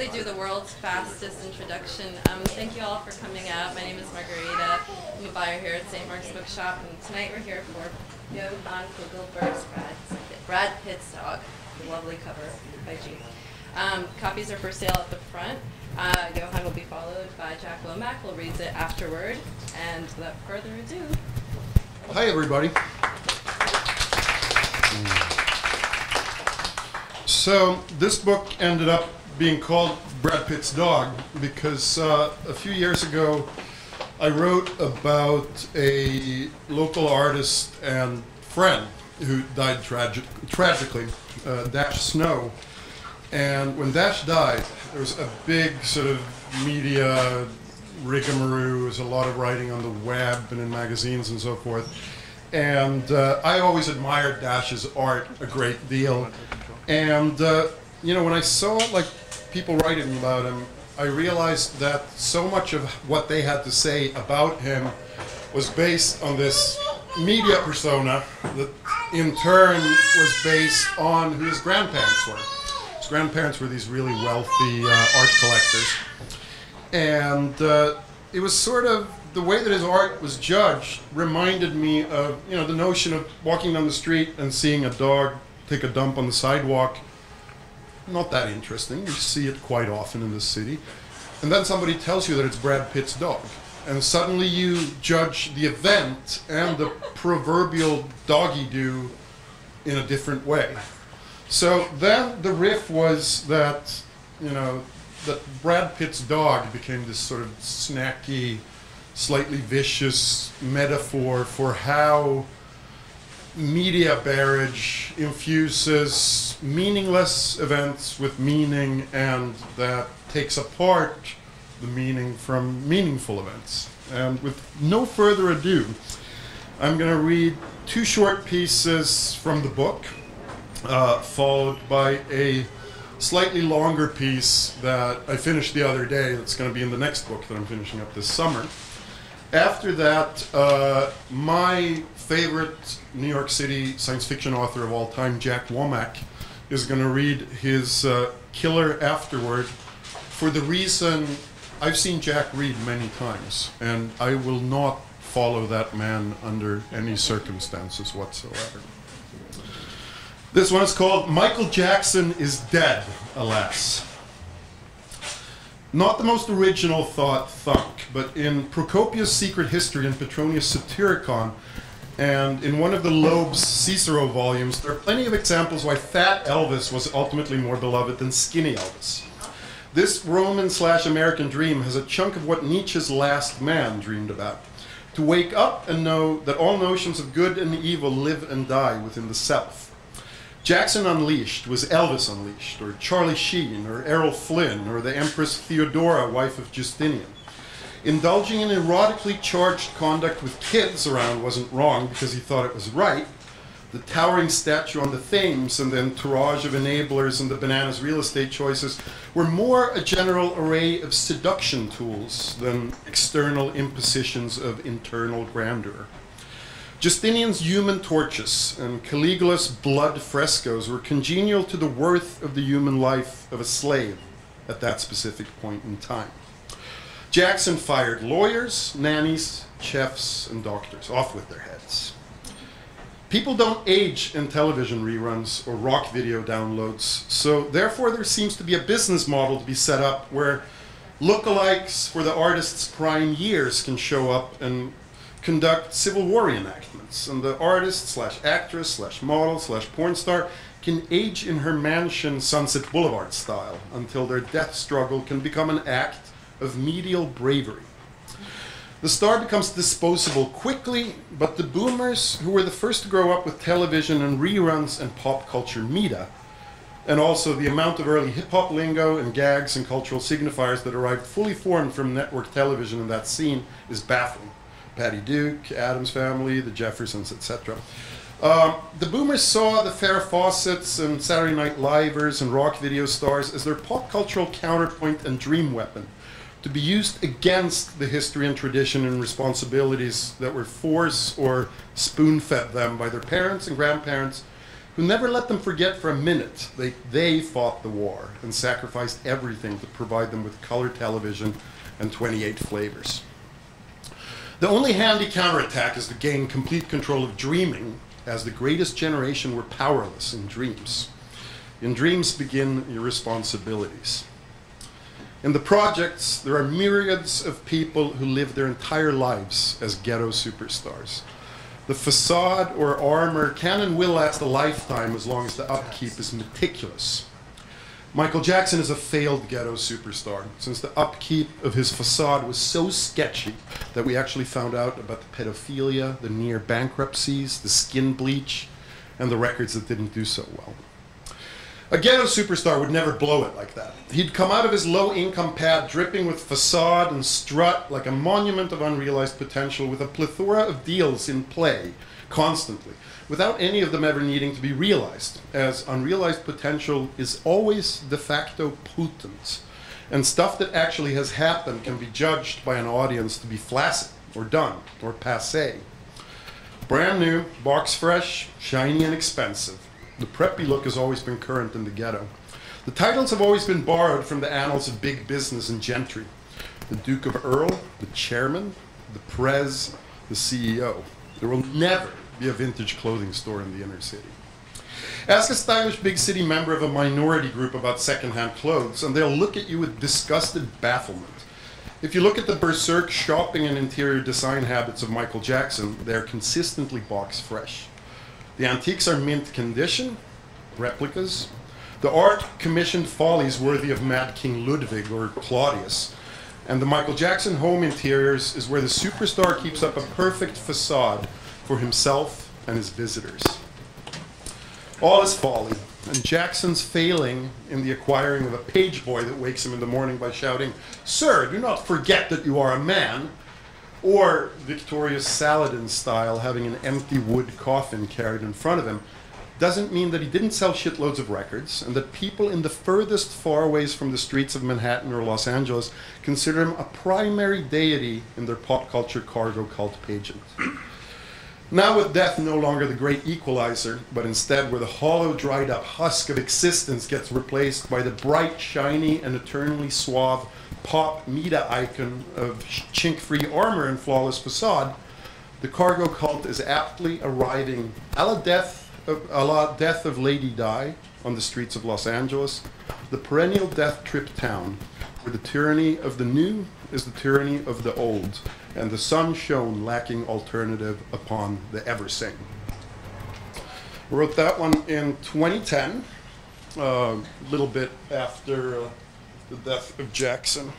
quickly do the world's fastest introduction. Thank you all for coming out. My name is Margarita. I'm a buyer here at St. Mark's Bookshop, and tonight we're here for Johan Kugelberg's Brad Pitt's Dog, the lovely cover by G. Copies are for sale at the front. Johan will be followed by Jack Womack, who reads it afterward. And without further ado... Hi, everybody. So this book ended up being called Brad Pitt's Dog because a few years ago I wrote about a local artist and friend who died tragically, Dash Snow. And when Dash died, there was a big sort of media rigmarole. There was a lot of writing on the web and in magazines and so forth. And I always admired Dash's art a great deal. And you know, when I saw like people writing about him, I realized that so much of what they had to say about him was based on this media persona that in turn was based on who his grandparents were. His grandparents were these really wealthy art collectors. And it was sort of the way that his art was judged reminded me of, you know, the notion of walking down the street and seeing a dog take a dump on the sidewalk. Not that interesting. You see it quite often in this city. And then somebody tells you that it's Brad Pitt's dog. And suddenly you judge the event and the proverbial doggy-do in a different way. So then the riff was that, you know, that Brad Pitt's dog became this sort of snacky, slightly vicious metaphor for how media barrage infuses meaningless events with meaning, and that takes apart the meaning from meaningful events. And with no further ado, I'm going to read two short pieces from the book, followed by a slightly longer piece that I finished the other day that's going to be in the next book that I'm finishing up this summer. After that, my favorite New York City science fiction author of all time, Jack Womack, is going to read his killer afterward for the reason I've seen Jack read many times, and I will not follow that man under any circumstances whatsoever. This one is called Michael Jackson is Dead, Alas. Not the most original thought thunk, but in Procopius' Secret History and Petronius' Satyricon, and in one of the Loeb's Cicero volumes, there are plenty of examples why fat Elvis was ultimately more beloved than skinny Elvis. This Roman/American dream has a chunk of what Nietzsche's Last Man dreamed about: to wake up and know that all notions of good and evil live and die within the self. Jackson Unleashed was Elvis Unleashed, or Charlie Sheen, or Errol Flynn, or the Empress Theodora, wife of Justinian. Indulging in erotically charged conduct with kids around wasn't wrong because he thought it was right. The towering statue on the Thames and the entourage of enablers and the Bananas real estate choices were more a general array of seduction tools than external impositions of internal grandeur. Justinian's human torches and Caligula's blood frescoes were congenial to the worth of the human life of a slave at that specific point in time. Jackson fired lawyers, nannies, chefs, and doctors off with their heads. People don't age in television reruns or rock video downloads, so therefore there seems to be a business model to be set up where lookalikes for the artist's prime years can show up and conduct Civil War reenactments, and the artist/actress/model/porn star can age in her mansion Sunset Boulevard style until their death struggle can become an act of medial bravery. The star becomes disposable quickly, but the boomers, who were the first to grow up with television and reruns and pop culture media, and also the amount of early hip-hop lingo and gags and cultural signifiers that arrived fully formed from network television in that scene, is baffling. Patty Duke, Addams Family, the Jeffersons, etc. The boomers saw the Farrah Fawcett's and Saturday Night Livers and rock video stars as their pop cultural counterpoint and dream weapon, to be used against the history and tradition and responsibilities that were forced or spoon-fed them by their parents and grandparents who never let them forget for a minute they fought the war and sacrificed everything to provide them with color television and 28 flavors. The only handy counterattack is to gain complete control of dreaming, as the greatest generation were powerless in dreams. In dreams begin your responsibilities. In the projects, there are myriads of people who live their entire lives as ghetto superstars. The facade or armor can and will last a lifetime as long as the upkeep is meticulous. Michael Jackson is a failed ghetto superstar, since the upkeep of his facade was so sketchy that we actually found out about the pedophilia, the near bankruptcies, the skin bleach, and the records that didn't do so well. A ghetto superstar would never blow it like that. He'd come out of his low-income pad dripping with facade and strut like a monument of unrealized potential, with a plethora of deals in play constantly, without any of them ever needing to be realized, as unrealized potential is always de facto potent, and stuff that actually has happened can be judged by an audience to be flaccid or done or passé. Brand new, box fresh, shiny and expensive. The preppy look has always been current in the ghetto. The titles have always been borrowed from the annals of big business and gentry. The Duke of Earl, the Chairman, the Prez, the CEO. There will never be a vintage clothing store in the inner city. Ask a stylish big city member of a minority group about secondhand clothes, and they'll look at you with disgusted bafflement. If you look at the berserk shopping and interior design habits of Michael Jackson, they're consistently box fresh. The antiques are mint condition, replicas. The art commissioned follies worthy of Mad King Ludwig or Claudius. And the Michael Jackson home interiors is where the superstar keeps up a perfect facade for himself and his visitors. All is folly, and Jackson's failing in the acquiring of a page boy that wakes him in the morning by shouting, "Sir, do not forget that you are a man," or Victoria's Saladin style having an empty wood coffin carried in front of him, doesn't mean that he didn't sell shitloads of records, and that people in the furthest farways from the streets of Manhattan or Los Angeles consider him a primary deity in their pop culture cargo cult pageant. Now with death no longer the great equalizer, but instead where the hollow, dried up husk of existence gets replaced by the bright, shiny, and eternally suave pop meta icon of chink-free armor and flawless facade, the cargo cult is aptly arriving a la Death of Lady Di on the streets of Los Angeles, the perennial death trip town, where the tyranny of the new is the tyranny of the old, and the sun shone lacking alternative upon the ever-same. I wrote that one in 2010, a little bit after the death of Jackson.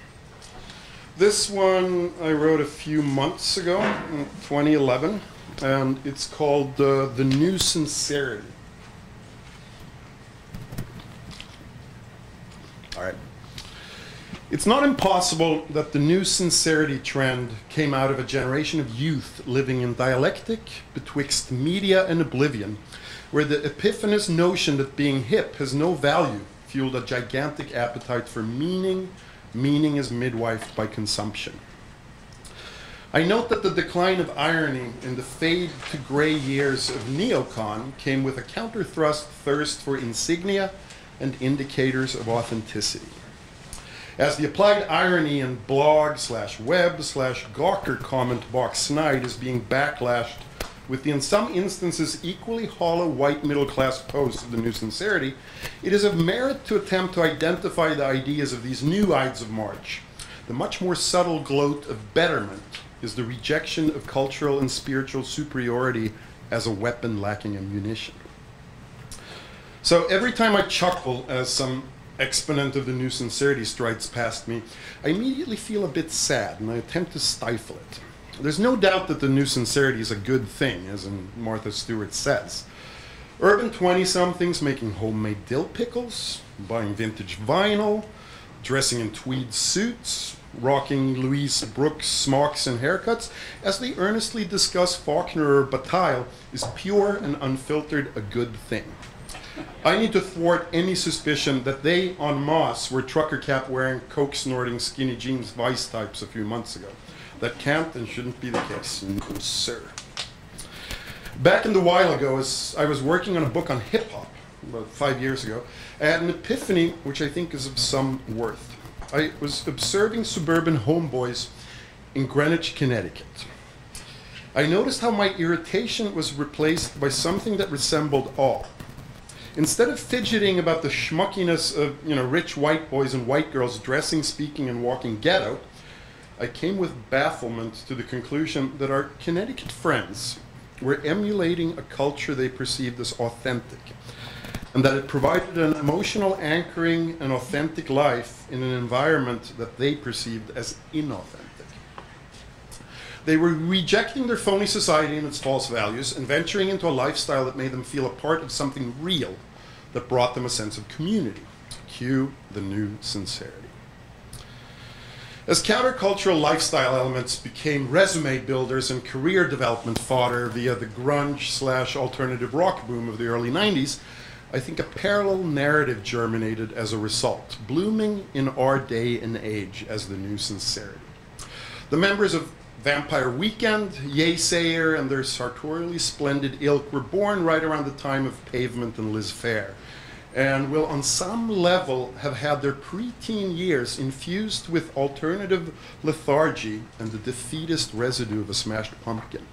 This one I wrote a few months ago, in 2011, and it's called The New Sincerity. All right. It's not impossible that the new sincerity trend came out of a generation of youth living in dialectic betwixt media and oblivion, where the epiphanous notion that being hip has no value fueled a gigantic appetite for meaning. Meaning is midwifed by consumption. I note that the decline of irony in the fade to gray years of neocon came with a counter-thrust thirst for insignia and indicators of authenticity. As the applied irony in blog/web/Gawker comment box snide is being backlashed with the in some instances equally hollow white middle-class posts of the new sincerity, it is of merit to attempt to identify the ideas of these new Ides of March. The much more subtle gloat of betterment is the rejection of cultural and spiritual superiority as a weapon lacking ammunition. So every time I chuckle as some exponent of the new sincerity strides past me, I immediately feel a bit sad and I attempt to stifle it. There's no doubt that the new sincerity is a good thing, as in Martha Stewart says. Urban 20-somethings making homemade dill pickles, buying vintage vinyl, dressing in tweed suits, rocking Louise Brooks smocks and haircuts, as they earnestly discuss Faulkner or Bataille, is pure and unfiltered a good thing. I need to thwart any suspicion that they, en masse, were trucker cap wearing, coke snorting, skinny jeans vice types a few months ago. That can't and shouldn't be the case, no, sir. Back in the while ago, as I was working on a book on hip-hop, about 5 years ago, I had an epiphany which I think is of some worth. I was observing suburban homeboys in Greenwich, Connecticut. I noticed how my irritation was replaced by something that resembled awe. Instead of fidgeting about the schmuckiness of rich white boys and white girls dressing, speaking, and walking ghetto, I came with bafflement to the conclusion that our Connecticut friends were emulating a culture they perceived as authentic, and that it provided an emotional anchoring and authentic life in an environment that they perceived as inauthentic. They were rejecting their phony society and its false values and venturing into a lifestyle that made them feel a part of something real that brought them a sense of community. Cue the new sincerity. As countercultural lifestyle elements became resume builders and career development fodder via the grunge/alternative rock boom of the early 90s, I think a parallel narrative germinated as a result, blooming in our day and age as the new sincerity. The members of Vampire Weekend, Yeasayer, and their sartorially splendid ilk were born right around the time of Pavement and Liz Phair, and will on some level have had their preteen years infused with alternative lethargy and the defeatist residue of a smashed pumpkin.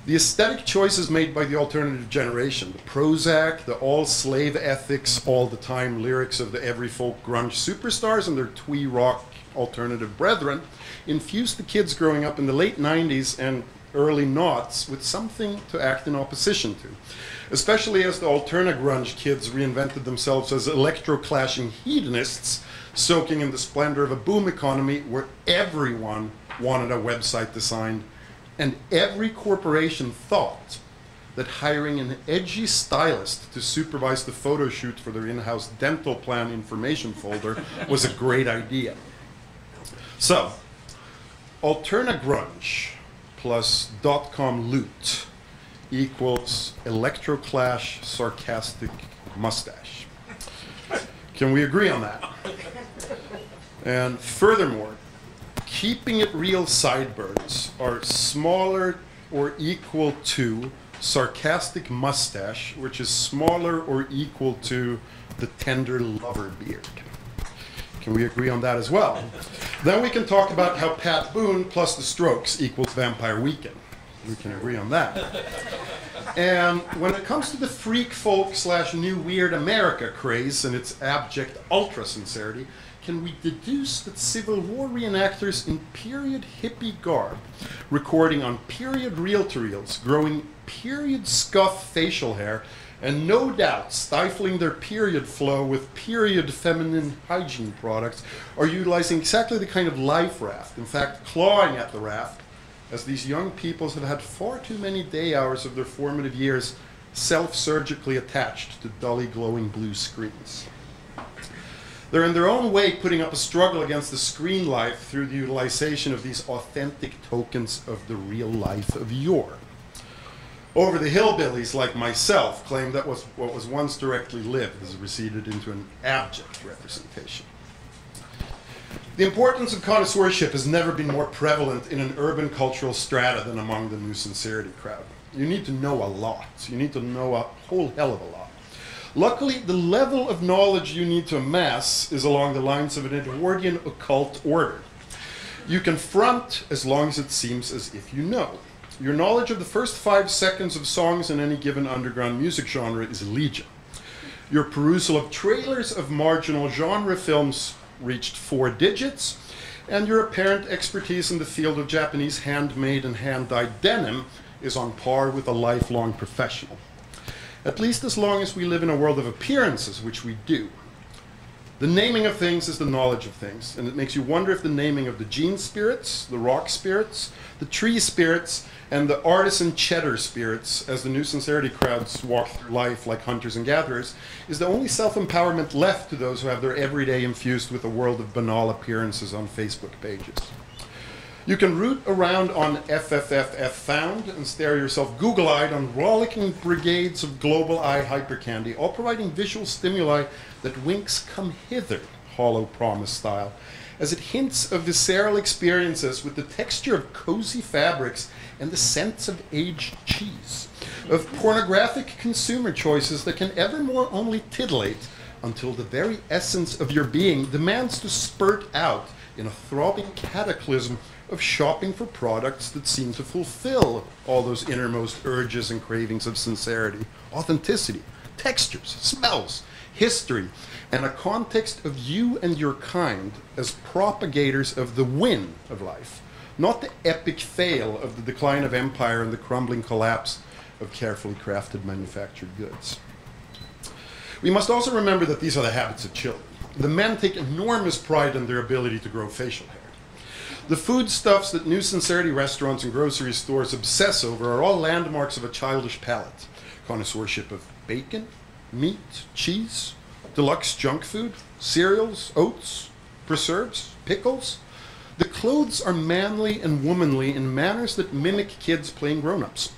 The aesthetic choices made by the alternative generation, the Prozac, the all-slave ethics, all-the-time lyrics of the every-folk grunge superstars and their twee rock alternative brethren, infused the kids growing up in the late 90s and early noughts with something to act in opposition to, especially as the alterna grunge kids reinvented themselves as electro-clashing hedonists, soaking in the splendor of a boom economy where everyone wanted a website designed, and every corporation thought that hiring an edgy stylist to supervise the photo shoot for their in-house dental plan information folder was a great idea. So, alterna grunge plus .com loot equals electroclash sarcastic mustache. Can we agree on that? And furthermore, keeping it real sideburns are smaller or equal to sarcastic mustache, which is smaller or equal to the tender lover beard. Can we agree on that as well? Then we can talk about how Pat Boone plus the Strokes equals Vampire Weekend. We can agree on that. And when it comes to the freak folk / new weird America craze and its abject ultra sincerity, can we deduce that Civil War reenactors in period hippie garb, recording on period reel-to-reels, growing period scuff facial hair, and no doubt stifling their period flow with period feminine hygiene products, are utilizing exactly the kind of life raft, in fact clawing at the raft, as these young peoples have had far too many day hours of their formative years self-surgically attached to dully glowing blue screens. They're in their own way putting up a struggle against the screen life through the utilization of these authentic tokens of the real life of yore. Over the hillbillies like myself claim that what was once directly lived has receded into an abject representation. The importance of connoisseurship has never been more prevalent in an urban cultural strata than among the new sincerity crowd. You need to know a lot. You need to know a whole hell of a lot. Luckily, the level of knowledge you need to amass is along the lines of an Edwardian occult order. You can front as long as it seems as if you know. Your knowledge of the first 5 seconds of songs in any given underground music genre is legion. Your perusal of trailers of marginal genre films reached 4 digits, and your apparent expertise in the field of Japanese handmade and hand-dyed denim is on par with a lifelong professional. At least as long as we live in a world of appearances, which we do. The naming of things is the knowledge of things, and it makes you wonder if the naming of the gene spirits, the rock spirits, the tree spirits, and the artisan cheddar spirits, as the new sincerity crowds walk through life like hunters and gatherers, is the only self-empowerment left to those who have their everyday infused with a world of banal appearances on Facebook pages. You can root around on FFFF-found and stare yourself Google-eyed on rollicking brigades of global eye hypercandy, all providing visual stimuli that winks come hither, hollow promise style, as it hints of visceral experiences with the texture of cozy fabrics and the scents of aged cheese. of pornographic consumer choices that can evermore only titillate until the very essence of your being demands to spurt out in a throbbing cataclysm of shopping for products that seem to fulfill all those innermost urges and cravings of sincerity, authenticity, textures, smells, history, and a context of you and your kind as propagators of the win of life, not the epic fail of the decline of empire and the crumbling collapse of carefully crafted manufactured goods. We must also remember that these are the habits of children. The men take enormous pride in their ability to grow facial hair. The foodstuffs that new sincerity restaurants and grocery stores obsess over are all landmarks of a childish palate. Connoisseurship of bacon, meat, cheese, deluxe junk food, cereals, oats, preserves, pickles. The clothes are manly and womanly in manners that mimic kids playing grown-ups.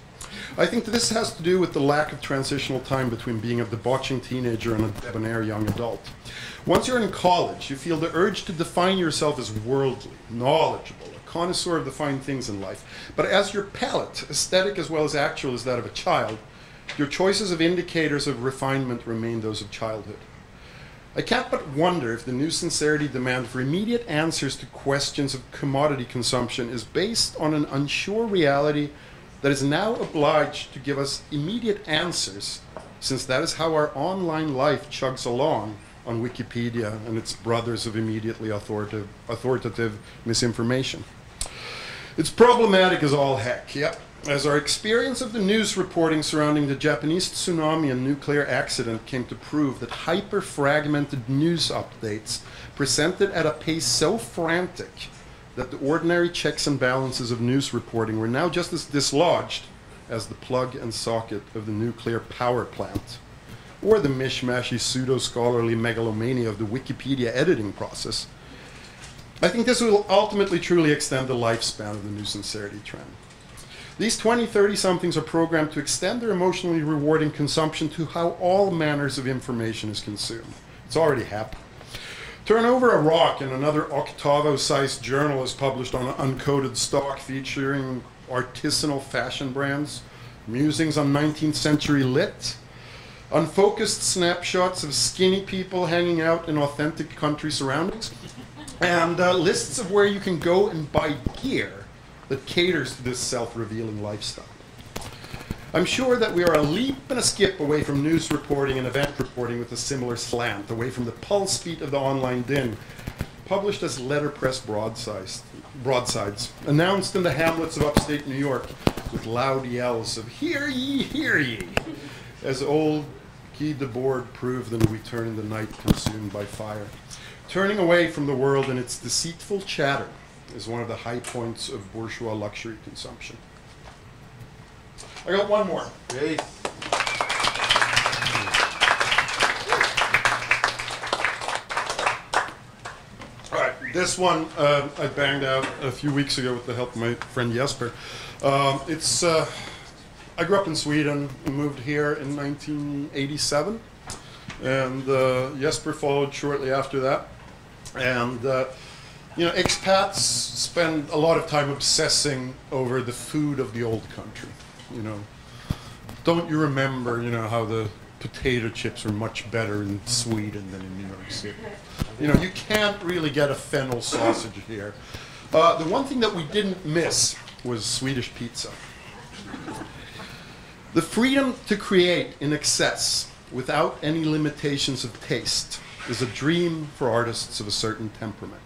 I think that this has to do with the lack of transitional time between being a debauching teenager and a debonair young adult. Once you're in college, you feel the urge to define yourself as worldly, knowledgeable, a connoisseur of the fine things in life. But as your palate, aesthetic as well as actual, is that of a child, your choices of indicators of refinement remain those of childhood. I can't but wonder if the new sincerity demand for immediate answers to questions of commodity consumption is based on an unsure reality that is now obliged to give us immediate answers, since that is how our online life chugs along on Wikipedia and its brothers of immediately authoritative misinformation. It's problematic as all heck, yep. As our experience of the news reporting surrounding the Japanese tsunami and nuclear accident came to prove that hyper-fragmented news updates presented at a pace so frantic that the ordinary checks and balances of news reporting were now just as dislodged as the plug and socket of the nuclear power plant, or the mishmashy pseudo-scholarly megalomania of the Wikipedia editing process. I think this will ultimately truly extend the lifespan of the new sincerity trend. These 20, 30-somethings are programmed to extend their emotionally rewarding consumption to how all manners of information is consumed. It's already happened. Turn over a rock and another octavo-sized journal is published on uncoded stock featuring artisanal fashion brands, musings on 19th century lit, unfocused snapshots of skinny people hanging out in authentic country surroundings, and lists of where you can go and buy gear that caters to this self-revealing lifestyle. I'm sure that we are a leap and a skip away from news reporting and event reporting with a similar slant, away from the pulse beat of the online din, published as letterpress broadsides, announced in the hamlets of upstate New York with loud yells of "Hear ye," as old Guy Debord proved in We Turn in the Night Consumed by Fire. Turning away from the world and its deceitful chatter is one of the high points of bourgeois luxury consumption. I got one more. Great. All right, this one I banged out a few weeks ago with the help of my friend Jesper. I grew up in Sweden and moved here in 1987, and Jesper followed shortly after that. And expats spend a lot of time obsessing over the food of the old country. Don't you remember, how the potato chips are much better in Sweden than in New York City? You can't really get a fennel sausage here. The one thing that we didn't miss was Swedish pizza. The freedom to create in excess without any limitations of taste is a dream for artists of a certain temperament.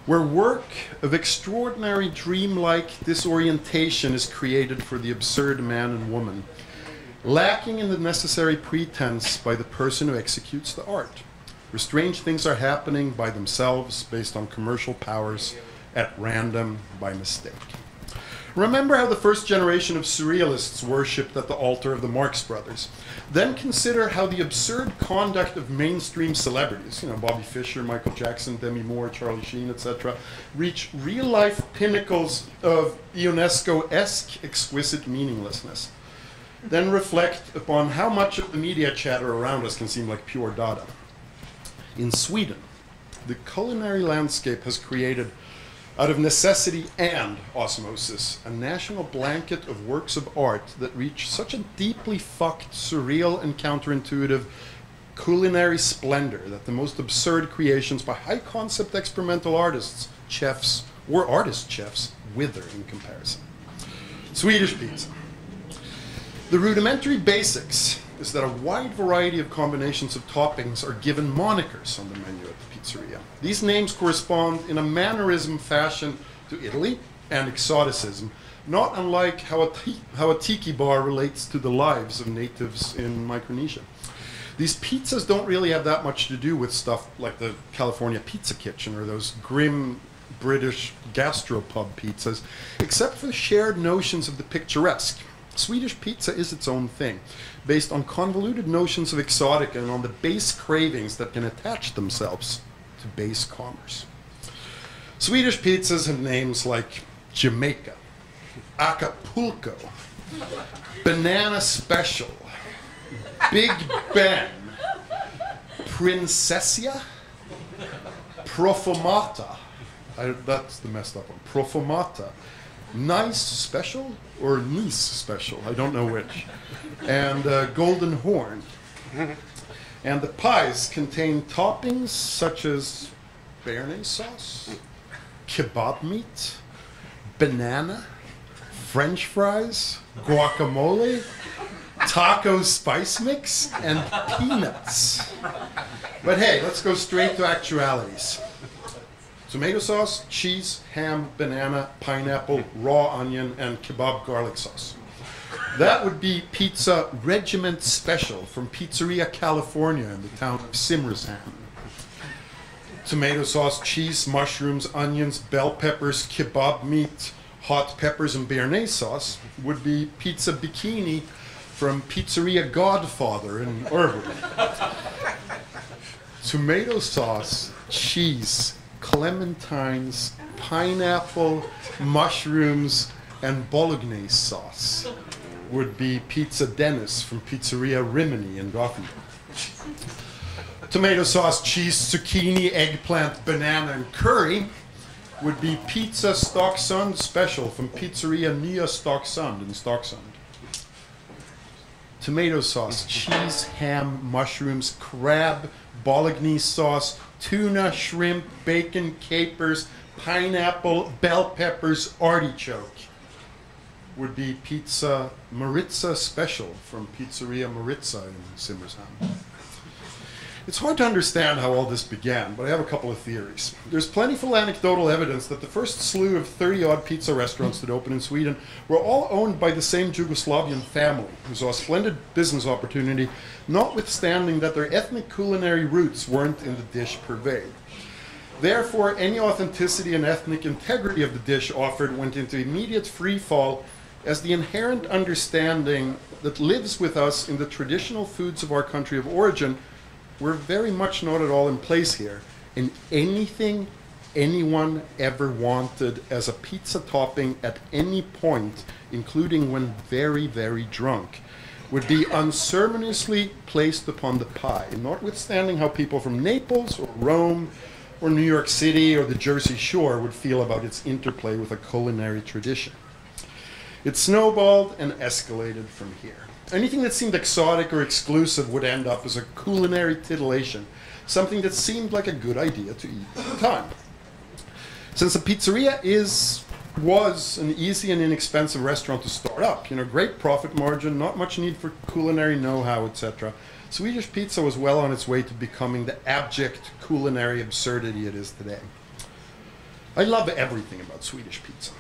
Where work of extraordinary dreamlike disorientation is created for the absurd man and woman, lacking in the necessary pretense by the person who executes the art, where strange things are happening by themselves based on commercial powers at random by mistake. Remember how the first generation of surrealists worshipped at the altar of the Marx Brothers. Then consider how the absurd conduct of mainstream celebrities, Bobby Fischer, Michael Jackson, Demi Moore, Charlie Sheen, etc., reach real-life pinnacles of Ionesco-esque exquisite meaninglessness. Then reflect upon how much of the media chatter around us can seem like pure data. In Sweden, the culinary landscape has created Out of necessity and osmosis, a national blanket of works of art that reach such a deeply fucked, surreal, and counterintuitive culinary splendor that the most absurd creations by high-concept experimental artists, chefs, or artist-chefs wither in comparison. Swedish pizza. The rudimentary basics is that a wide variety of combinations of toppings are given monikers on the menu at the pizzeria. These names correspond in a mannerism fashion to Italy and exoticism, not unlike how a tiki bar relates to the lives of natives in Micronesia. These pizzas don't really have that much to do with stuff like the California Pizza Kitchen or those grim British gastropub pizzas, except for the shared notions of the picturesque. Swedish pizza is its own thing, based on convoluted notions of exotica and on the base cravings that can attach themselves to base commerce. Swedish pizzas have names like Jamaica, Acapulco, Banana Special, Big Ben, Princessia, Profumata. That's the messed up one. Profumata. Nice Special or Nice Special, I don't know which. And Golden Horn. And the pies contain toppings such as béarnaise sauce, kebab meat, banana, French fries, guacamole, taco spice mix, and peanuts. But hey, let's go straight to actualities. Tomato sauce, cheese, ham, banana, pineapple, raw onion, and kebab garlic sauce. That would be pizza Regiment Special from Pizzeria California in the town of Simrishamn. Tomato sauce, cheese, mushrooms, onions, bell peppers, kebab meat, hot peppers, and béarnaise sauce would be pizza Bikini from Pizzeria Godfather in Irvine. Tomato sauce, cheese, clementines, pineapple, mushrooms, and bolognese sauce would be Pizza Dennis from Pizzeria Rimini in Gothenburg. Tomato sauce, cheese, zucchini, eggplant, banana, and curry would be Pizza Stocksund Special from Pizzeria Nya Stocksund in Stocksund. Tomato sauce, cheese, ham, mushrooms, crab, bolognese sauce, tuna, shrimp, bacon, capers, pineapple, bell peppers, artichoke would be Pizza Maritza Special from Pizzeria Maritza in Simrishamn. It's hard to understand how all this began, but I have a couple of theories. There's plentiful anecdotal evidence that the first slew of 30-odd pizza restaurants that opened in Sweden were all owned by the same Yugoslavian family, who saw a splendid business opportunity, notwithstanding that their ethnic culinary roots weren't in the dish purveyed. Therefore, any authenticity and ethnic integrity of the dish offered went into immediate free fall, as the inherent understanding that lives with us in the traditional foods of our country of origin were very much not at all in place here, and anything anyone ever wanted as a pizza topping at any point, including when very, very drunk, would be unceremoniously placed upon the pie, notwithstanding how people from Naples or Rome or New York City or the Jersey Shore would feel about its interplay with a culinary tradition. It snowballed and escalated from here. Anything that seemed exotic or exclusive would end up as a culinary titillation, something that seemed like a good idea to eat at the time. Since a pizzeria was an easy and inexpensive restaurant to start up, great profit margin, not much need for culinary know-how, etc., Swedish pizza was well on its way to becoming the abject culinary absurdity it is today. I love everything about Swedish pizza.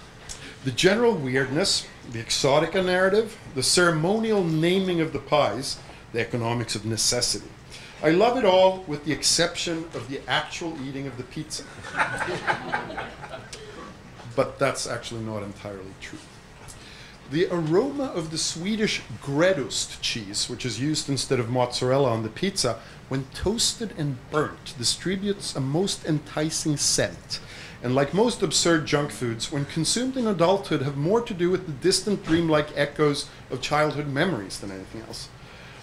The general weirdness, the exotica narrative, the ceremonial naming of the pies, the economics of necessity. I love it all with the exception of the actual eating of the pizza. But that's actually not entirely true. The aroma of the Swedish Gräddost cheese, which is used instead of mozzarella on the pizza, when toasted and burnt, distributes a most enticing scent. And like most absurd junk foods, when consumed in adulthood, have more to do with the distant dreamlike echoes of childhood memories than anything else.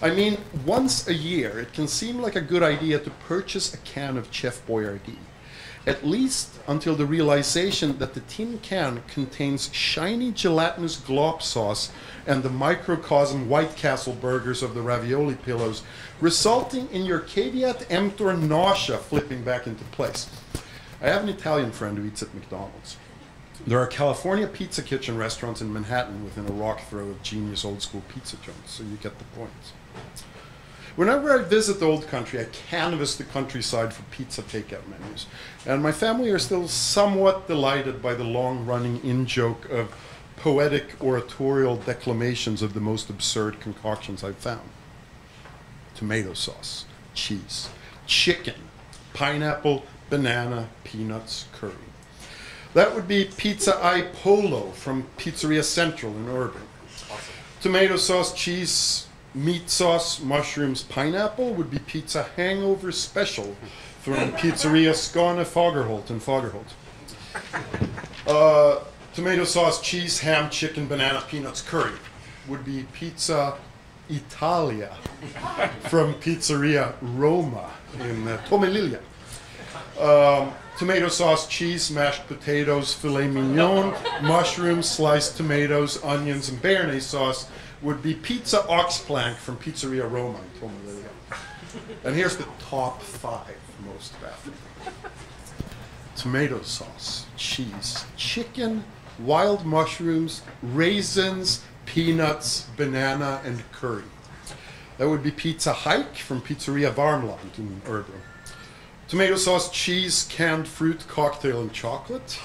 I mean, once a year, it can seem like a good idea to purchase a can of Chef Boyardee. at least until the realization that the tin can contains shiny gelatinous glop sauce and the microcosm White Castle burgers of the ravioli pillows, resulting in your caveat emptor nausea flipping back into place. I have an Italian friend who eats at McDonald's. There are California Pizza Kitchen restaurants in Manhattan within a rock throw of genius old school pizza joints, so you get the point. Whenever I visit the old country, I canvass the countryside for pizza takeout menus, and my family are still somewhat delighted by the long-running in-joke of poetic oratorial declamations of the most absurd concoctions I've found. Tomato sauce, cheese, chicken, pineapple, banana, peanuts, curry. That would be Pizza I Polo from Pizzeria Central in Urban. Awesome. Tomato sauce, cheese, meat sauce, mushrooms, pineapple would be Pizza Hangover Special from Pizzeria Skåne Fagerholt in Fagerholt. Tomato sauce, cheese, ham, chicken, banana, peanuts, curry would be Pizza Italia from Pizzeria Roma in Tomelilla. Tomato sauce, cheese, mashed potatoes, filet mignon, mushrooms, sliced tomatoes, onions, and béarnaise sauce would be Pizza Oxplank from Pizzeria Roma in Tomelilla. And here's the top 5 most baffling. Tomato sauce, cheese, chicken, wild mushrooms, raisins, peanuts, banana, and curry. That would be Pizza Hike from Pizzeria Varmland in Örebro. Tomato sauce, cheese, canned fruit, cocktail, and chocolate.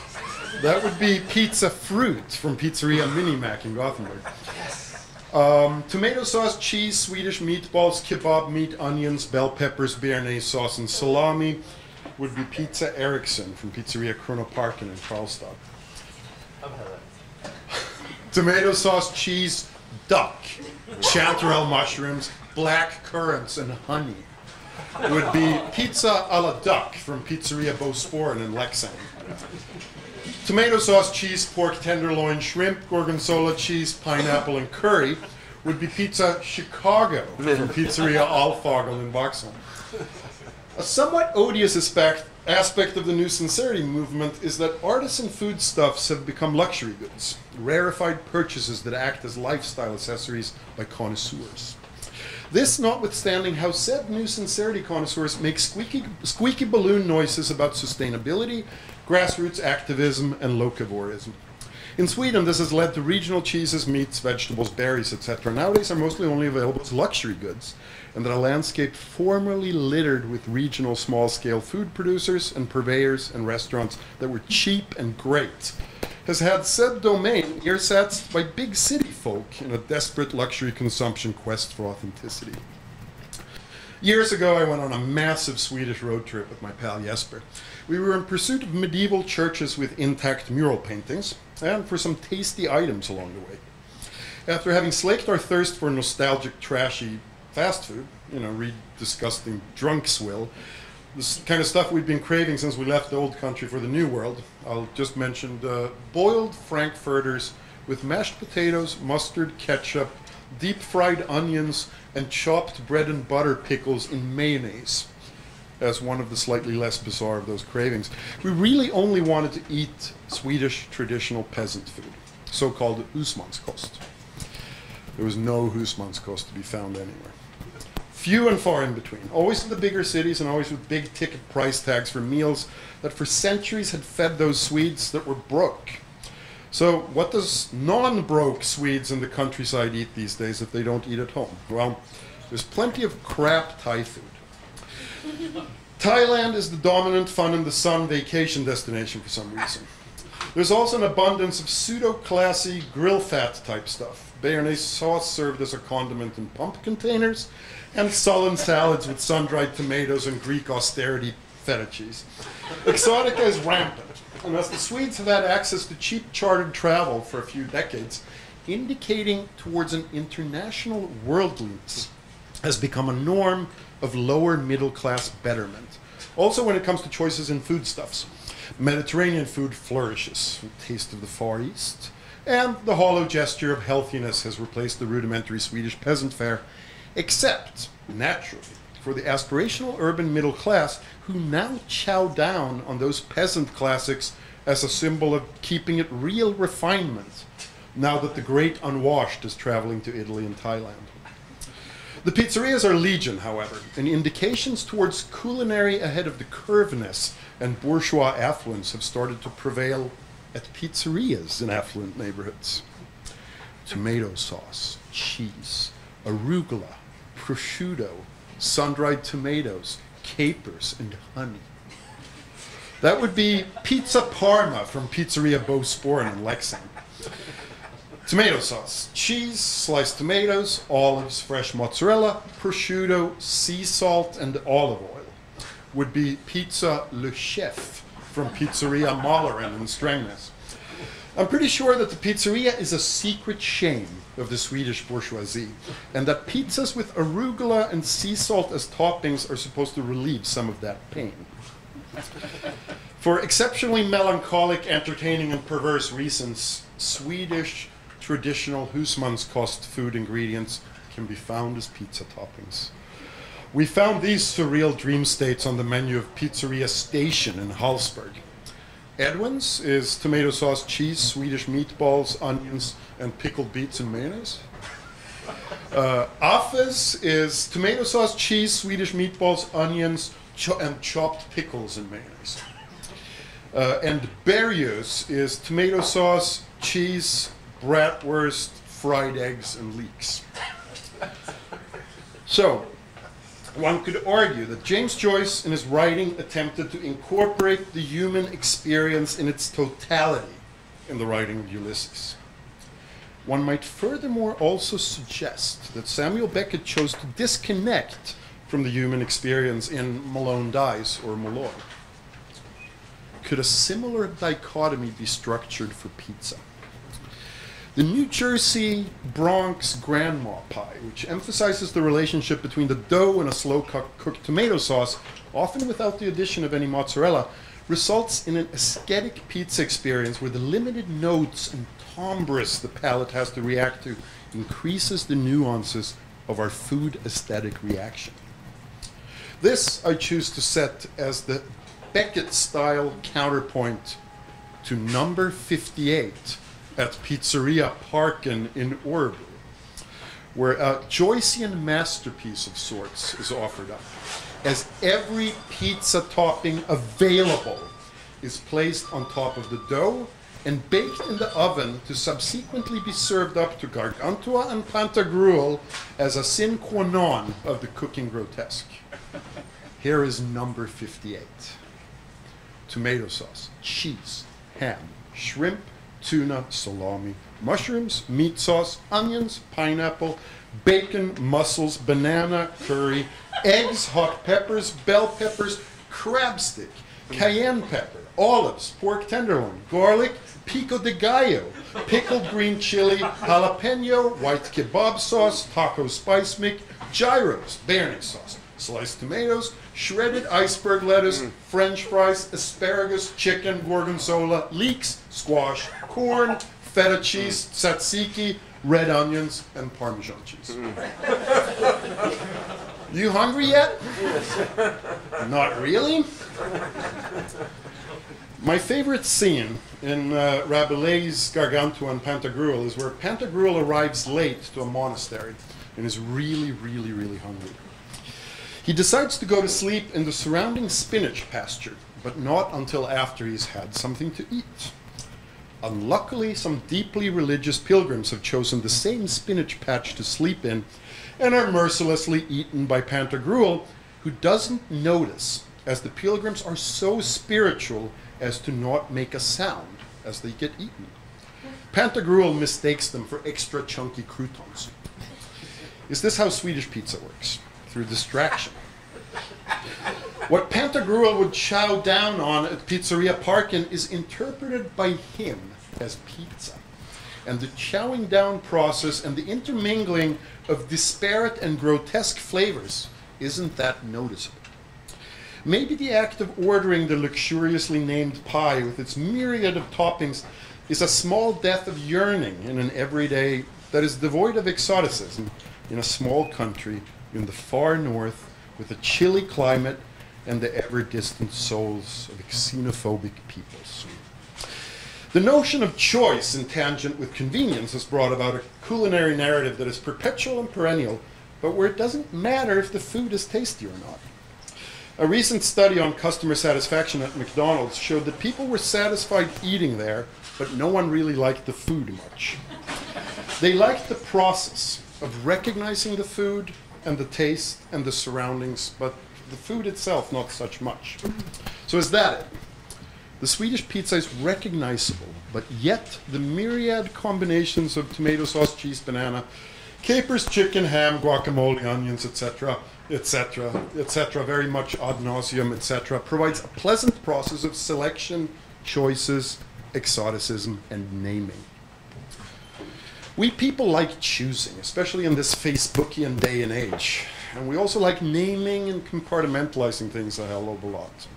That would be Pizza Fruit from Pizzeria Minimac in Gothenburg. Tomato sauce, cheese, Swedish meatballs, kebab meat, onions, bell peppers, béarnaise sauce, and salami would be Pizza Eriksson from Pizzeria Kronoparken in Karlstad. Tomato sauce, cheese, duck, chanterelle mushrooms, black currants, and honey would be Pizza a la Duck from Pizzeria Bosporen in Leksand. Tomato sauce, cheese, pork tenderloin, shrimp, gorgonzola, cheese, pineapple, and curry would be Pizza Chicago from Pizzeria Alfagel in Boxholm. A somewhat odious aspect of the New Sincerity movement is that artisan foodstuffs have become luxury goods, rarefied purchases that act as lifestyle accessories by connoisseurs. This notwithstanding how said New Sincerity connoisseurs make squeaky balloon noises about sustainability, grassroots activism, and locavorism. In Sweden, this has led to regional cheeses, meats, vegetables, berries, etc. nowadays are mostly only available as luxury goods, and that a landscape formerly littered with regional small-scale food producers and purveyors and restaurants that were cheap and great has had said domain earsatsed by big city folk in a desperate luxury consumption quest for authenticity. Years ago, I went on a massive Swedish road trip with my pal Jesper. We were in pursuit of medieval churches with intact mural paintings, and for some tasty items along the way. After having slaked our thirst for nostalgic, trashy fast food, read disgusting drunk swill, this kind of stuff we'd been craving since we left the old country for the new world, I'll just mention boiled frankfurters with mashed potatoes, mustard, ketchup, deep-fried onions, and chopped bread and butter pickles in mayonnaise as one of the slightly less bizarre of those cravings. We really only wanted to eat Swedish traditional peasant food, so-called husmanskost. There was no husmanskost to be found anywhere. Few and far in between, always in the bigger cities and always with big ticket price tags for meals that for centuries had fed those Swedes that were broke. So what does non-broke Swedes in the countryside eat these days if they don't eat at home? Well, there's plenty of crap Thai food. Thailand is the dominant fun in the sun vacation destination for some reason. There's also an abundance of pseudo-classy grill fat type stuff. Béarnaise sauce served as a condiment in pump containers, and sullen salads with sun-dried tomatoes and Greek austerity feta cheese. Exotica is rampant, and as the Swedes have had access to cheap chartered travel for a few decades, indicating towards an international worldliness has become a norm of lower middle class betterment. Also when it comes to choices in foodstuffs. Mediterranean food flourishes, a taste of the Far East, and the hollow gesture of healthiness has replaced the rudimentary Swedish peasant fare, except, naturally, for the aspirational urban middle class who now chow down on those peasant classics as a symbol of keeping it real refinement, now that the great unwashed is traveling to Italy and Thailand. The pizzerias are legion, however, and indications towards culinary ahead of the curveness and bourgeois affluence have started to prevail at pizzerias in affluent neighborhoods. Tomato sauce, cheese, arugula, prosciutto, sun-dried tomatoes, capers, and honey. That would be Pizza Parma from Pizzeria Beau Sporn in Lexington. Tomato sauce, cheese, sliced tomatoes, olives, fresh mozzarella, prosciutto, sea salt, and olive oil. Would be Pizza Le Chef from Pizzeria Malerin in Strängnäs. I'm pretty sure that the pizzeria is a secret shame of the Swedish bourgeoisie, and that pizzas with arugula and sea salt as toppings are supposed to relieve some of that pain. For exceptionally melancholic, entertaining, and perverse reasons, Swedish traditional husmanskost food ingredients can be found as pizza toppings. We found these surreal dream states on the menu of Pizzeria Station in Hallsberg. Edwin's is tomato sauce, cheese, Swedish meatballs, onions, and pickled beets and mayonnaise. Affe's is tomato sauce, cheese, Swedish meatballs, onions, and chopped pickles and mayonnaise. And Berrios is tomato sauce, cheese, bratwurst, fried eggs, and leeks. So, one could argue that James Joyce in his writing attempted to incorporate the human experience in its totality in the writing of Ulysses. One might furthermore also suggest that Samuel Beckett chose to disconnect from the human experience in Malone Dies or Malloy. Could a similar dichotomy be structured for pizza? The New Jersey Bronx grandma pie, which emphasizes the relationship between the dough and a slow-cooked tomato sauce, often without the addition of any mozzarella, results in an aesthetic pizza experience where the limited notes and timbres the palate has to react to increases the nuances of our food aesthetic reaction. This I choose to set as the Beckett-style counterpoint to number 58 at Pizzeria Parken in Årbo, where a Joycean masterpiece of sorts is offered up, as every pizza topping available is placed on top of the dough and baked in the oven to subsequently be served up to Gargantua and Pantagruel as a sine qua non of the cooking grotesque. Here is number 58. Tomato sauce, cheese, ham, shrimp, tuna, salami, mushrooms, meat sauce, onions, pineapple, bacon, mussels, banana, curry, eggs, hot peppers, bell peppers, crab stick, cayenne pepper, olives, pork tenderloin, garlic, pico de gallo, pickled green chili, jalapeno, white kebab sauce, taco spice mix, gyros, béarnaise sauce, sliced tomatoes, shredded iceberg lettuce, French fries, asparagus, chicken, gorgonzola, leeks, squash, corn, feta cheese, tzatziki, red onions, and Parmesan cheese. You hungry yet? Not really? My favorite scene in Rabelais' Gargantua and Pantagruel is where Pantagruel arrives late to a monastery and is really, really, really hungry. He decides to go to sleep in the surrounding spinach pasture, but not until after he's had something to eat. Unluckily, some deeply religious pilgrims have chosen the same spinach patch to sleep in and are mercilessly eaten by Pantagruel, who doesn't notice, as the pilgrims are so spiritual as to not make a sound as they get eaten. Pantagruel mistakes them for extra chunky croutons. Is this how Swedish pizza works? Through distraction. What Pantagruel would chow down on at Pizzeria Parken is interpreted by him as pizza. And the chowing down process and the intermingling of disparate and grotesque flavors isn't that noticeable. Maybe the act of ordering the luxuriously named pie with its myriad of toppings is a small death of yearning in an everyday that is devoid of exoticism in a small country in the far north with a chilly climate and the ever-distant souls of xenophobic peoples. The notion of choice in tangent with convenience has brought about a culinary narrative that is perpetual and perennial, but where it doesn't matter if the food is tasty or not. A recent study on customer satisfaction at McDonald's showed that people were satisfied eating there, but no one really liked the food much. They liked the process of recognizing the food and the taste and the surroundings, but the food itself not such much. So is that it? The Swedish pizza is recognizable, but yet the myriad combinations of tomato sauce, cheese, banana, capers, chicken, ham, guacamole, onions, etc., etc., etc., very much ad nauseum, etc., provides a pleasant process of selection, choices, exoticism, and naming. We people like choosing, especially in this Facebookian day and age. And we also like naming and compartmentalizing things a hell of a lot.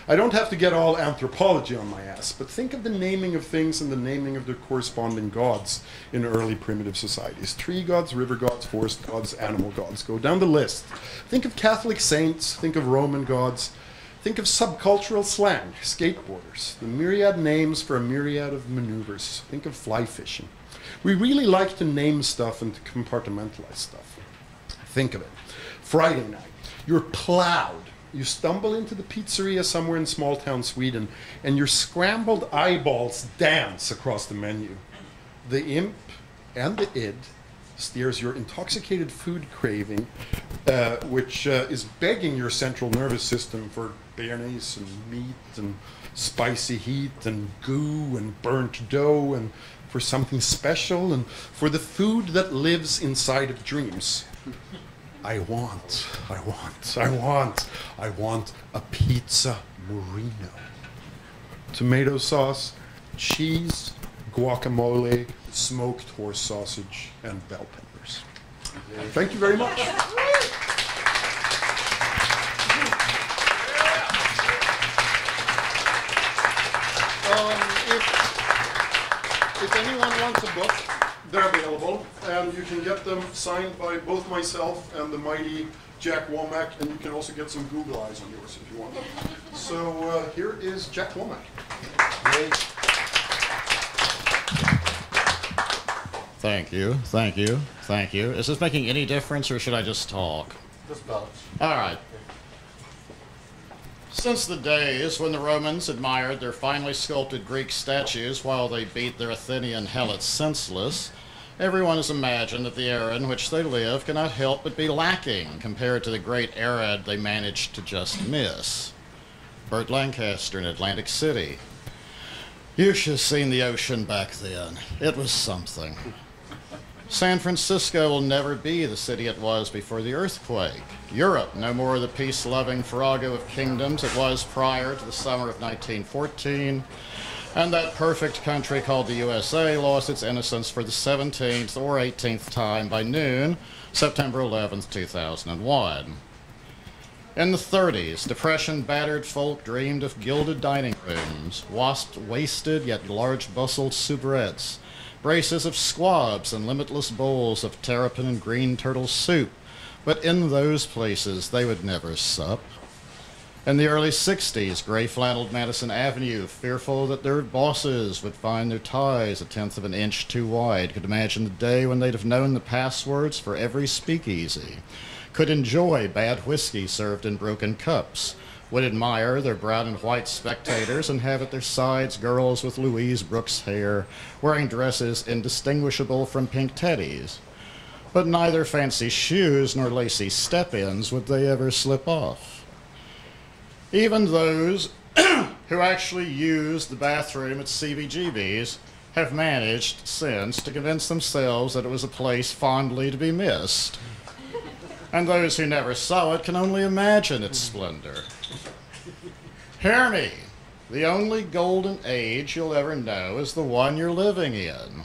I don't have to get all anthropology on my ass, but think of the naming of things and the naming of their corresponding gods in early primitive societies. Tree gods, river gods, forest gods, animal gods. Go down the list. Think of Catholic saints, think of Roman gods, think of subcultural slang, skateboarders, the myriad names for a myriad of maneuvers. Think of fly fishing. We really like to name stuff and to compartmentalize stuff. Think of it. Friday night, you're plowed. You stumble into the pizzeria somewhere in small town Sweden, and your scrambled eyeballs dance across the menu. The imp and the id steers your intoxicated food craving, which is begging your central nervous system for béarnaise and meat and spicy heat and goo and burnt dough and for something special and for the food that lives inside of dreams. I want a pizza Marino. Tomato sauce, cheese, guacamole, smoked horse sausage, and bell peppers. Thank you very much. If anyone wants a book, they're available, and you can get them signed by both myself and the mighty Jack Womack, and you can also get some Google eyes on yours if you want. So here is Jack Womack. Thank you, thank you, thank you. Is this making any difference, or should I just talk? Just balance. All right. Since the days when the Romans admired their finely sculpted Greek statues while they beat their Athenian helots senseless, everyone has imagined that the era in which they live cannot help but be lacking compared to the great era they managed to just miss. Burt Lancaster in Atlantic City. You should have seen the ocean back then. It was something. San Francisco will never be the city it was before the earthquake. Europe, no more the peace-loving farrago of kingdoms it was prior to the summer of 1914. And that perfect country called the USA lost its innocence for the 17th or 18th time by noon, September 11th, 2001. In the 30s, depression-battered folk dreamed of gilded dining rooms, wasted yet large-bustled soubrettes, braces of squabs and limitless bowls of terrapin and green turtle soup, but in those places they would never sup. In the early 60s, gray-flanneled Madison Avenue, fearful that their bosses would find their ties a tenth of an inch too wide, could imagine the day when they'd have known the passwords for every speakeasy, could enjoy bad whiskey served in broken cups, would admire their brown and white spectators and have at their sides girls with Louise Brooks hair, wearing dresses indistinguishable from pink teddies. But neither fancy shoes nor lacy step-ins would they ever slip off. Even those who actually used the bathroom at CBGB's have managed since to convince themselves that it was a place fondly to be missed. And those who never saw it can only imagine its splendor. Hear me, the only golden age you'll ever know is the one you're living in.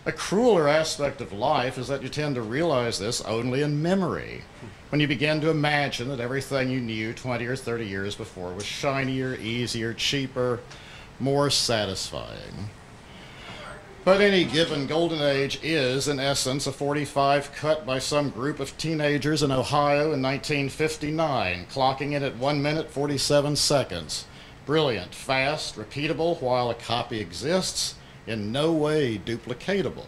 A crueler aspect of life is that you tend to realize this only in memory, when you begin to imagine that everything you knew 20 or 30 years before was shinier, easier, cheaper, more satisfying. But any given golden age is, in essence, a 45 cut by some group of teenagers in Ohio in 1959, clocking it at 1 minute 47 seconds. Brilliant, fast, repeatable while a copy exists, in no way duplicatable.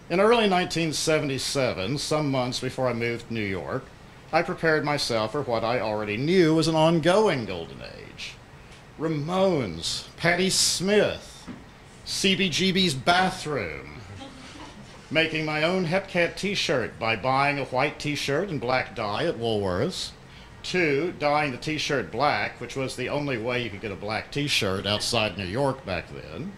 In early 1977, some months before I moved to New York, I prepared myself for what I already knew was an ongoing golden age. Ramones, Patti Smith, CBGB's Bathroom, making my own Hepcat t-shirt by buying a white t-shirt and black dye at Woolworths. 2, dyeing the t-shirt black, which was the only way you could get a black t-shirt outside New York back then.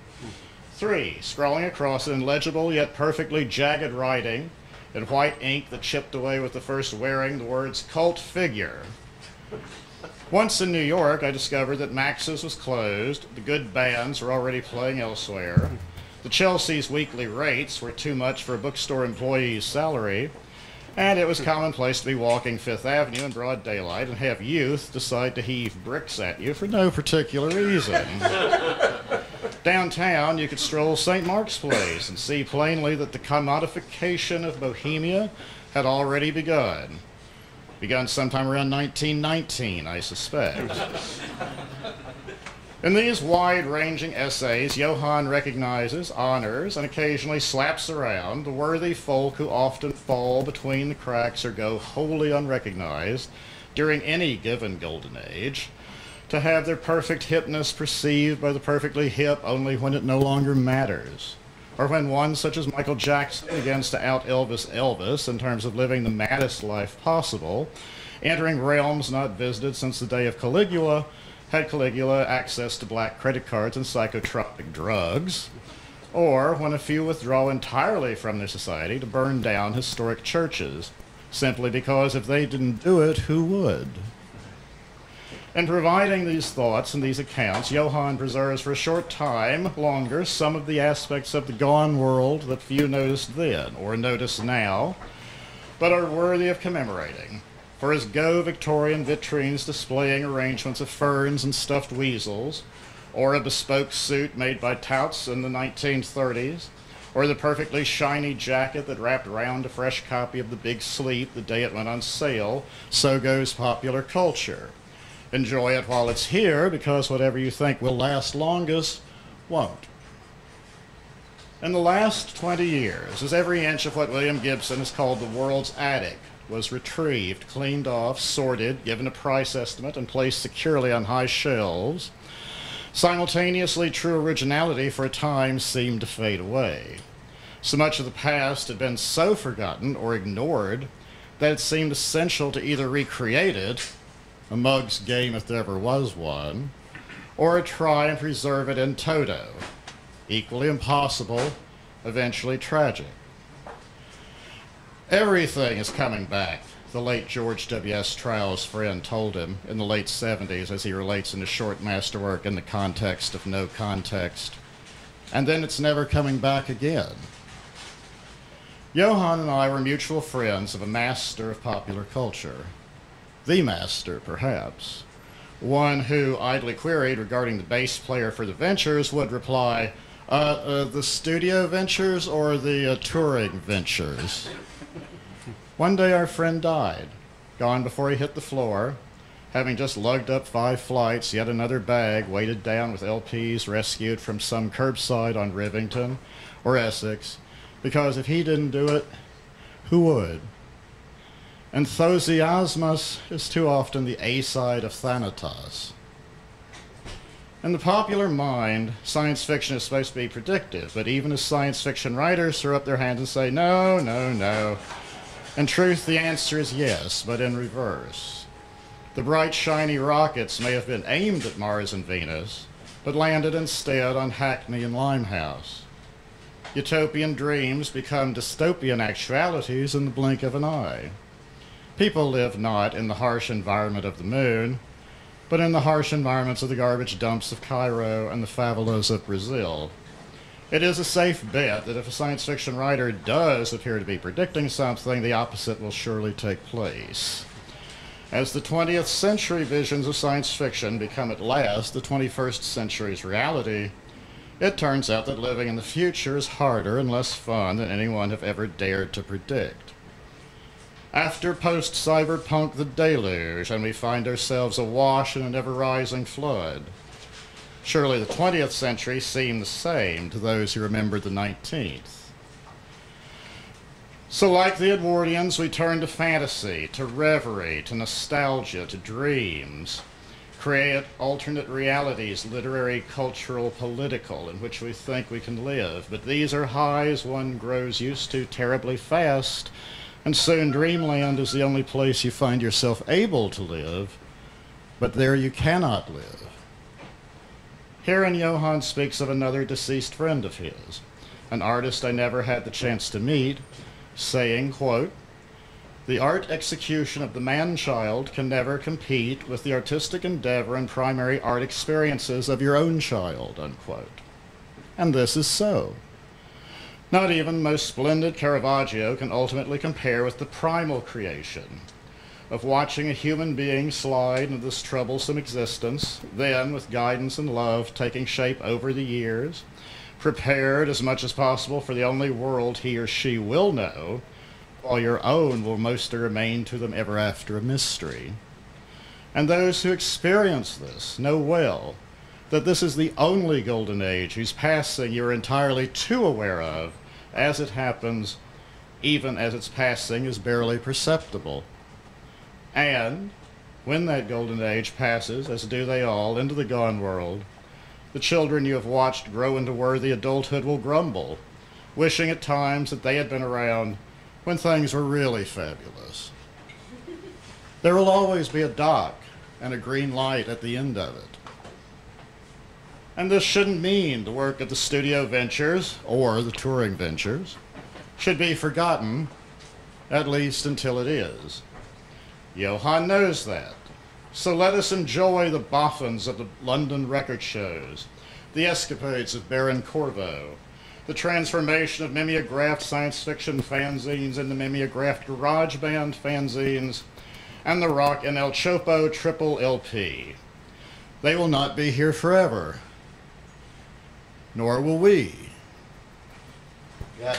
3, scrawling across in legible yet perfectly jagged writing in white ink that chipped away with the first wearing the words cult figure. Once in New York, I discovered that Max's was closed, the good bands were already playing elsewhere, the Chelsea's weekly rates were too much for a bookstore employee's salary, and it was commonplace to be walking Fifth Avenue in broad daylight and have youth decide to heave bricks at you for no particular reason. Downtown, you could stroll St. Mark's Place and see plainly that the commodification of Bohemia had already begun. Begun sometime around 1919, I suspect. In these wide-ranging essays, Johan recognizes, honors, and occasionally slaps around the worthy folk who often fall between the cracks or go wholly unrecognized during any given golden age, to have their perfect hipness perceived by the perfectly hip only when it no longer matters, or when one such as Michael Jackson begins to out-Elvis Elvis in terms of living the maddest life possible, entering realms not visited since the day of Caligula, had Caligula access to black credit cards and psychotropic drugs, or when a few withdraw entirely from their society to burn down historic churches, simply because if they didn't do it, who would? In providing these thoughts and these accounts, Johan preserves for a short time longer some of the aspects of the gone world that few noticed then, or notice now, but are worthy of commemorating. For his Victorian vitrines displaying arrangements of ferns and stuffed weasels, or a bespoke suit made by touts in the 1930s, or the perfectly shiny jacket that wrapped round a fresh copy of The Big Sleep the day it went on sale, so goes popular culture. Enjoy it while it's here, because whatever you think will last longest won't. In the last 20 years, as every inch of what William Gibson has called the world's attic was retrieved, cleaned off, sorted, given a price estimate, and placed securely on high shelves, simultaneously true originality for a time seemed to fade away. So much of the past had been so forgotten or ignored that it seemed essential to either recreate it, a mug's game if there ever was one, or try and preserve it in toto. Equally impossible, eventually tragic. Everything is coming back, the late George W.S. Trower's friend told him in the late 70s as he relates in his short masterwork In the Context of No Context. And then it's never coming back again. Johan and I were mutual friends of a master of popular culture. The master, perhaps. One who, idly queried regarding the bass player for the Ventures, would reply, the studio ventures or the touring ventures? One day our friend died, gone before he hit the floor, having just lugged up 5 flights, yet another bag weighted down with LPs rescued from some curbside on Rivington or Essex, because if he didn't do it, who would? Enthusiasmus is too often the A-side of Thanatos. In the popular mind, science fiction is supposed to be predictive, but even as science fiction writers throw up their hands and say, no, no, no. In truth, the answer is yes, but in reverse. The bright, shiny rockets may have been aimed at Mars and Venus, but landed instead on Hackney and Limehouse. Utopian dreams become dystopian actualities in the blink of an eye. People live not in the harsh environment of the moon, but in the harsh environments of the garbage dumps of Cairo and the favelas of Brazil. It is a safe bet that if a science fiction writer does appear to be predicting something, the opposite will surely take place. As the 20th century visions of science fiction become at last the 21st century's reality, It turns out that living in the future is harder and less fun than anyone have ever dared to predict. After post-cyberpunk the deluge, and we find ourselves awash in an ever-rising flood. Surely the 20th century seemed the same to those who remembered the 19th. So like the Edwardians, we turn to fantasy, to reverie, to nostalgia, to dreams, create alternate realities, literary, cultural, political, in which we think we can live. But these are highs one grows used to terribly fast, and soon dreamland is the only place you find yourself able to live, but there you cannot live. Herein Johan speaks of another deceased friend of his, an artist I never had the chance to meet, saying, quote, "The art execution of the man-child can never compete with the artistic endeavor and primary art experiences of your own child," unquote. And this is so. Not even most splendid Caravaggio can ultimately compare with the primal creation of watching a human being slide into this troublesome existence, then, with guidance and love taking shape over the years, prepared as much as possible for the only world he or she will know, while your own will mostly remain to them ever after a mystery. And those who experience this know well that this is the only golden age whose passing you're entirely too aware of as it happens, even as its passing is barely perceptible. And when that golden age passes, as do they all, into the gone world, the children you have watched grow into worthy adulthood will grumble, wishing at times that they had been around when things were really fabulous. There will always be a dock and a green light at the end of it. And this shouldn't mean the work of the studio ventures, or the touring ventures, should be forgotten, at least until it is. Johan knows that. So let us enjoy the boffins of the London record shows, the escapades of Baron Corvo, the transformation of mimeographed science fiction fanzines into mimeographed garage band fanzines, and the rock and El Chopo triple LP. They will not be here forever. Nor will we. Yeah.